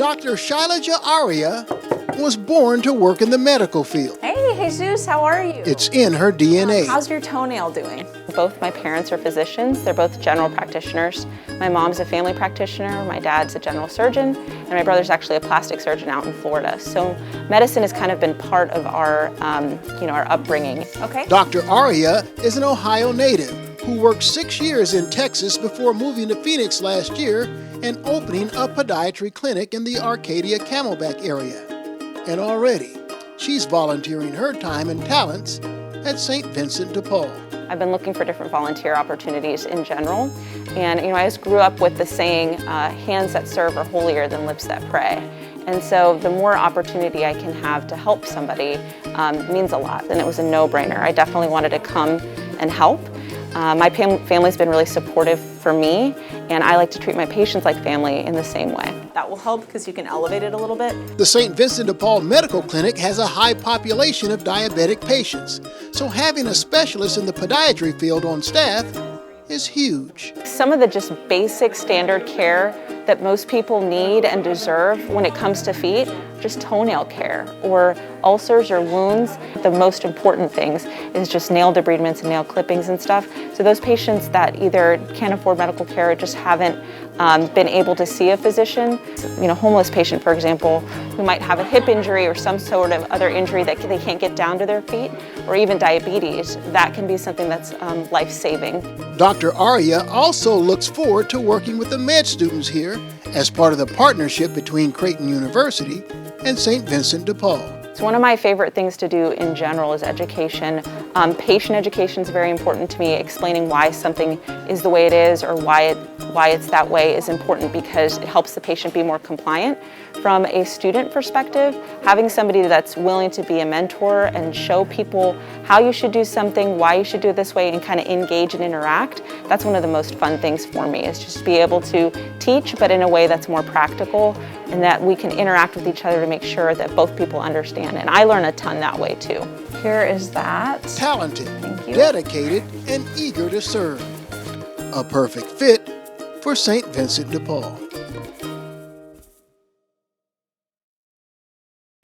Dr. Shylaja Arya was born to work in the medical field. Hey, Jesus, how are you? It's in her DNA. How's your toenail doing? Both my parents are physicians. They're both general practitioners. My mom's a family practitioner, my dad's a general surgeon, and my brother's actually a plastic surgeon out in Florida. So medicine has kind of been part of our, our upbringing. Okay. Dr. Arya is an Ohio native who worked 6 years in Texas before moving to Phoenix last year and opening a podiatry clinic in the Arcadia Camelback area. And already, she's volunteering her time and talents at St Vincent de Paul. I've been looking for different volunteer opportunities in general. And I just grew up with the saying, hands that serve are holier than lips that pray. And so the more opportunity I can have to help somebody means a lot, and it was a no-brainer. I definitely wanted to come and help. My family's been really supportive for me, and I like to treat my patients like family in the same way. That will help because you can elevate it a little bit. The St. Vincent de Paul Medical Clinic has a high population of diabetic patients, so having a specialist in the podiatry field on staff is huge. Some of the just basic standard care that most people need and deserve when it comes to feet, just toenail care or ulcers or wounds. The most important things is just nail debridements and nail clippings and stuff. So those patients that either can't afford medical care or just haven't been able to see a physician, homeless patient, for example, who might have a hip injury or some sort of other injury that they can't get down to their feet, or even diabetes, that can be something that's life-saving. Dr. Arya also looks forward to working with the med students here as part of the partnership between Creighton University and St. Vincent de Paul. So one of my favorite things to do in general is education. Patient education is very important to me. Explaining why something is the way it is or why it's that way is important because it helps the patient be more compliant. From a student perspective, having somebody that's willing to be a mentor and show people how you should do something, why you should do it this way, and kind of engage and interact, that's one of the most fun things for me, is just be able to teach, but in a way that's more practical and that we can interact with each other to make sure that both people understand. And I learn a ton that way too. Here is that. Talented, Thank you. dedicated, and eager to serve. A perfect fit for St. Vincent de Paul.